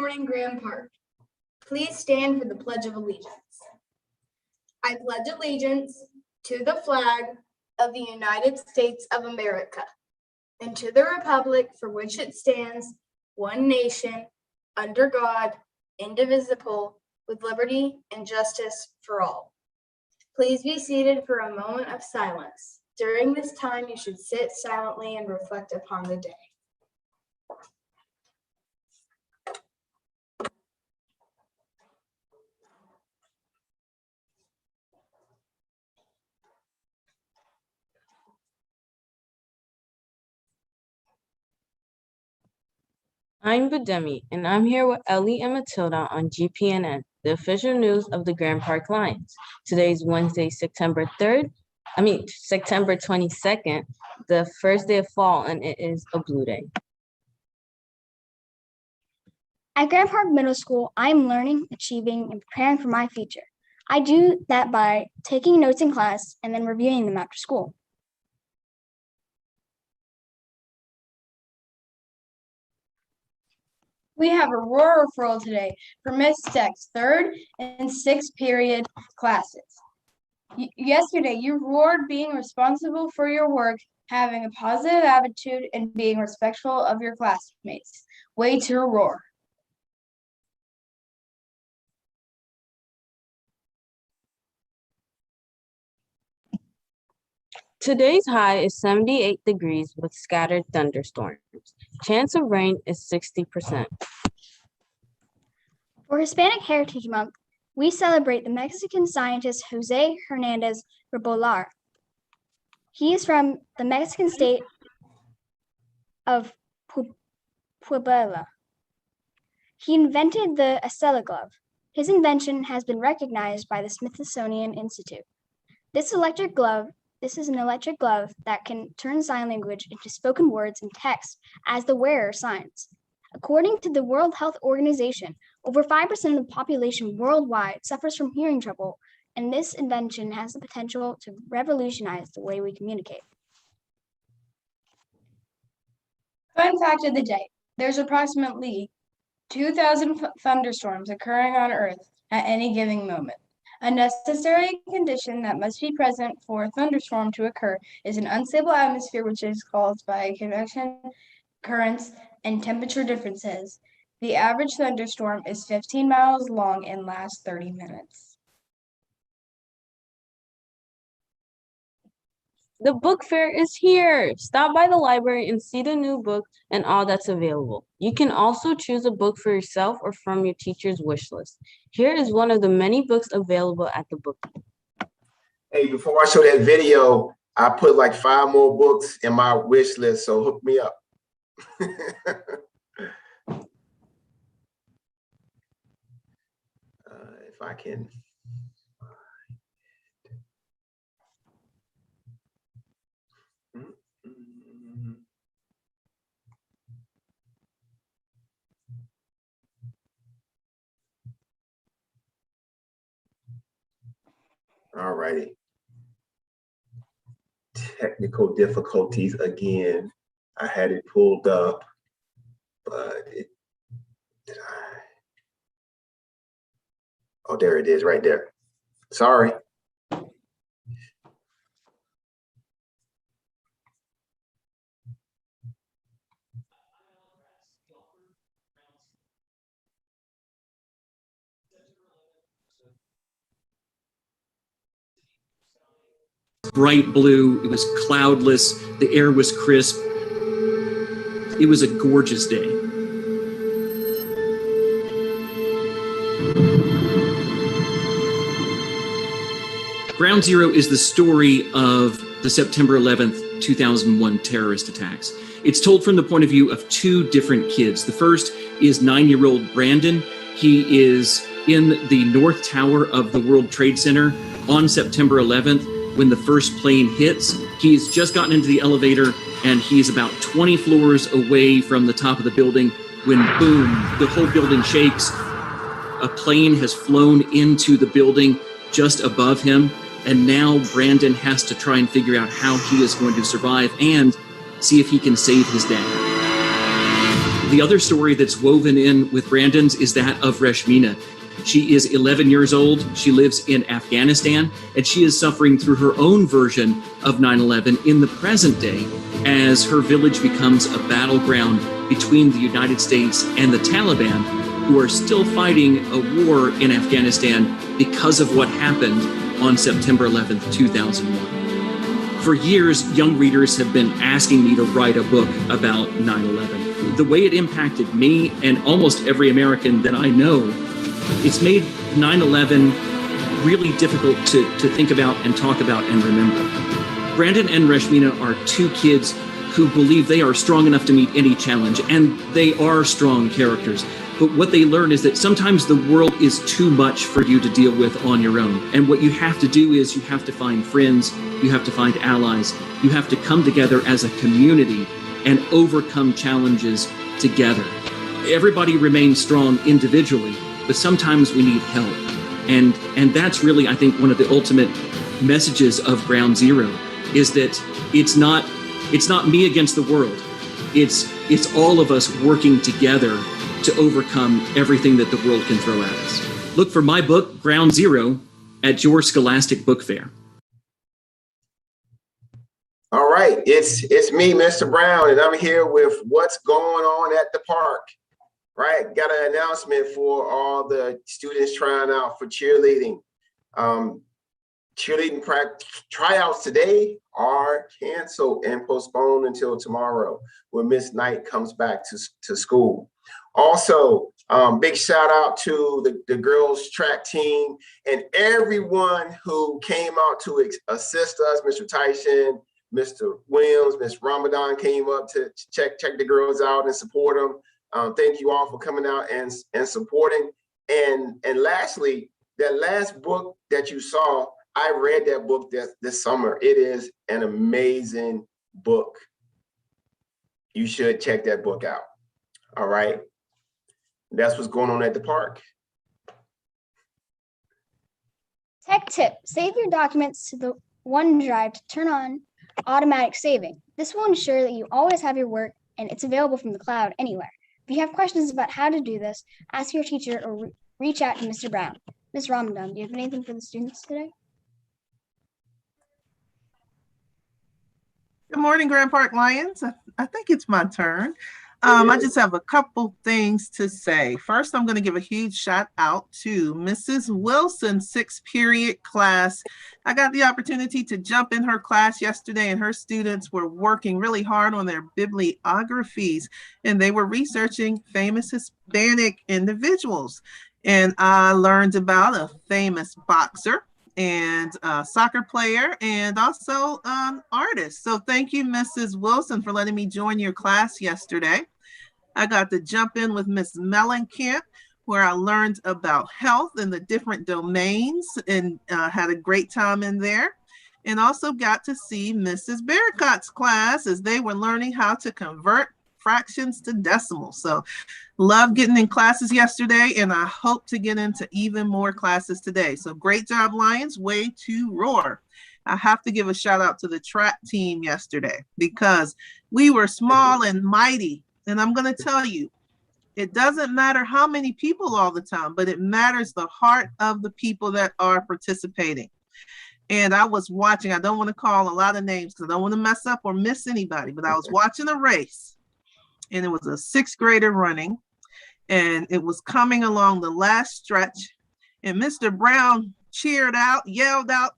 morning, Grand Park. Please stand for the Pledge of Allegiance. I pledge allegiance to the flag of the United States of America and to the republic for which it stands, one nation, under God, indivisible, with liberty and justice for all. Please be seated for a moment of silence. During this time, you should sit silently and reflect upon the day. I'm Bademi, and I'm here with Ellie and Matilda on GPMS, the official news of the Grand Park Lions. Today is Wednesday, September 22nd, the first day of fall, and it is a blue day. At Grand Park Middle School, I am learning, achieving, and preparing for my future. I do that by taking notes in class and then reviewing them after school. We have a roar referral today for Miss Tech's 3rd and 6th period classes. Yesterday, you roared being responsible for your work, having a positive attitude, and being respectful of your classmates. Way to roar. Today's high is 78 degrees with scattered thunderstorms. Chance of rain is 60%. For Hispanic Heritage Month, we celebrate the Mexican scientist Jose Hernandez Rebollar. He is from the Mexican state of Puebla. He invented the Acela glove. His invention has been recognized by the Smithsonian Institute. This is an electric glove that can turn sign language into spoken words and text as the wearer signs. According to the World Health Organization, over 5% of the population worldwide suffers from hearing trouble, and this invention has the potential to revolutionize the way we communicate. Fun fact of the day, there's approximately 2,000 thunderstorms occurring on Earth at any given moment. A necessary condition that must be present for a thunderstorm to occur is an unstable atmosphere, which is caused by convection, currents, and temperature differences. The average thunderstorm is 15 miles long and lasts 30 minutes. The book fair is here. Stop by the library and see the new book and all that's available. You can also choose a book for yourself or from your teacher's wish list. Here is one of the many books available at the book fair. Hey, before I show that video, I put like 5 more books in my wish list, so hook me up. If I can. All righty. Technical difficulties again. I had it pulled up, but did I? Oh, there it is right there. Sorry. Bright blue, it was cloudless, the air was crisp. It was a gorgeous day. Ground Zero is the story of the September 11th, 2001 terrorist attacks. It's told from the point of view of 2 different kids. The first is 9-year-old Brandon. He is in the North Tower of the World Trade Center on September 11th. When the first plane hits, he's just gotten into the elevator and he's about 20 floors away from the top of the building when boom, the whole building shakes. A plane has flown into the building just above him, and now Brandon has to try and figure out how he is going to survive and see if he can save his dad. The other story that's woven in with Brandon's is that of Reshmina. She is 11 years old. She lives in Afghanistan, and she is suffering through her own version of 9/11 in the present day as her village becomes a battleground between the United States and the Taliban, who are still fighting a war in Afghanistan because of what happened on September 11th, 2001. For years, young readers have been asking me to write a book about 9/11. The way it impacted me and almost every American that I know, it's made 9/11 really difficult to think about and talk about and remember. Brandon and Reshmina are two kids who believe they are strong enough to meet any challenge, and they are strong characters. But what they learn is that sometimes the world is too much for you to deal with on your own. And what you have to do is you have to find friends, you have to find allies, you have to come together as a community and overcome challenges together. Everybody remains strong individually, but sometimes we need help. And that's really, I think, one of the ultimate messages of Ground Zero is that it's not me against the world. It's all of us working together to overcome everything that the world can throw at us. Look for my book, Ground Zero, at your Scholastic Book Fair. All right, it's me, Mr. Brown, and I'm here with what's going on at the park. Right, got an announcement for all the students trying out for cheerleading. Cheerleading tryouts today are canceled and postponed until tomorrow when Miss Knight comes back to school. Also, big shout out to the girls track team and everyone who came out to assist us. Mr. Tyson, Mr. Williams, Miss Ramadan came up to check the girls out and support them. Thank you all for coming out and supporting. And lastly, that last book that you saw, I read that book this summer. It is an amazing book. You should check that book out. All right. That's what's going on at the park. Tech tip, save your documents to the OneDrive to turn on automatic saving. This will ensure that you always have your work and it's available from the cloud anywhere. If you have questions about how to do this, ask your teacher or reach out to Mr. Brown. Ms. Ramadan, do you have anything for the students today? Good morning, Grand Park Lions. I think it's my turn. I just have a couple things to say. First, I'm going to give a huge shout out to Mrs. Wilson's 6th period class. I got the opportunity to jump in her class yesterday, and her students were working really hard on their bibliographies, and they were researching famous Hispanic individuals. And I learned about a famous boxer and a soccer player and also an artist. So thank you, Mrs. Wilson, for letting me join your class yesterday. I got to jump in with Miss Mellencamp, where I learned about health and the different domains and had a great time in there. And also got to see Mrs. Barricott's class as they were learning how to convert fractions to decimals. So love getting in classes yesterday, and I hope to get into even more classes today. So great job, Lions, way to roar. I have to give a shout out to the track team yesterday because we were small and mighty. And I'm going to tell you, it doesn't matter how many people all the time, but it matters the heart of the people that are participating. And I was watching, I don't want to call a lot of names because I don't want to mess up or miss anybody, but I was watching a race and it was a 6th grader running and it was coming along the last stretch and Mr. Brown cheered out, yelled out,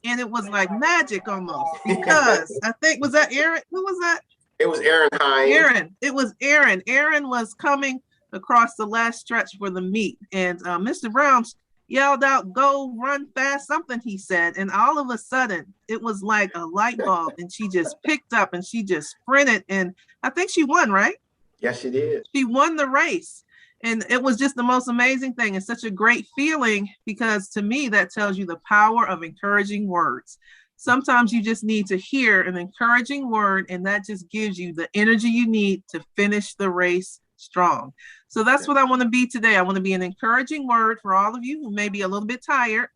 and it was like magic almost because I think, was that Aaron? Who was that? It was Aaron Hines. Aaron. It was Aaron. Aaron was coming across the last stretch for the meet. And Mr. Brown yelled out, "Go, run fast," something he said. And all of a sudden, it was like a light bulb. And she just picked up and she just sprinted. And I think she won, right? Yes, she did. She won the race. And it was just the most amazing thing. It's such a great feeling because to me, that tells you the power of encouraging words. Sometimes you just need to hear an encouraging word, and that just gives you the energy you need to finish the race strong. So that's what I want to be today. I want to be an encouraging word for all of you who may be a little bit tired,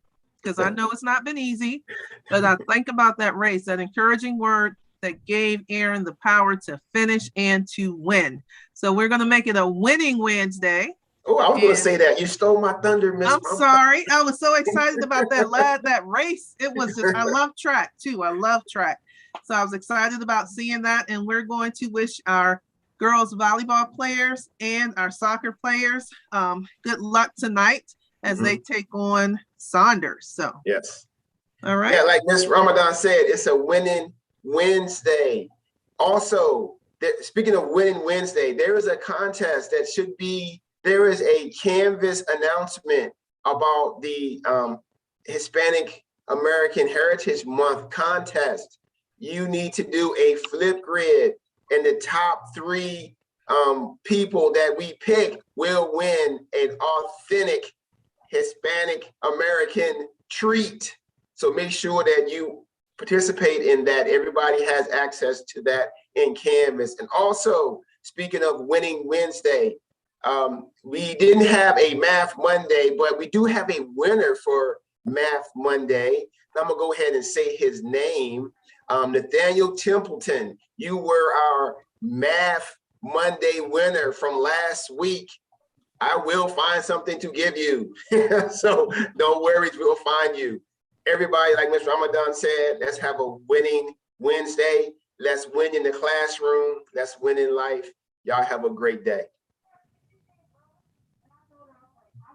because I know it's not been easy, but I think about that race, that encouraging word that gave Aaron the power to finish and to win. So we're going to make it a winning Wednesday. Oh, I was going to say that. You stole my thunder, Miss. I'm sorry. I was so excited about that race. It was just, I love track too. I love track. So I was excited about seeing that. And we're going to wish our girls volleyball players and our soccer players good luck tonight as they take on Saunders. So yes. All right. Yeah, like Miss Ramadan said, it's a winning Wednesday. Also, speaking of winning Wednesday, there is a contest that should be, there is a Canvas announcement about the Hispanic American Heritage Month contest. You need to do a flip grid, and the top 3 people that we pick will win an authentic Hispanic American treat. So make sure that you participate in that. Everybody has access to that in Canvas. And also, speaking of winning Wednesday, we didn't have a Math Monday, but we do have a winner for Math Monday. I'm gonna go ahead and say his name. Nathaniel Templeton, you were our Math Monday winner from last week. I will find something to give you. So no worries, we'll find you. Everybody, like Mr. Ramadan said, let's have a winning Wednesday. Let's win in the classroom. Let's win in life. Y'all have a great day.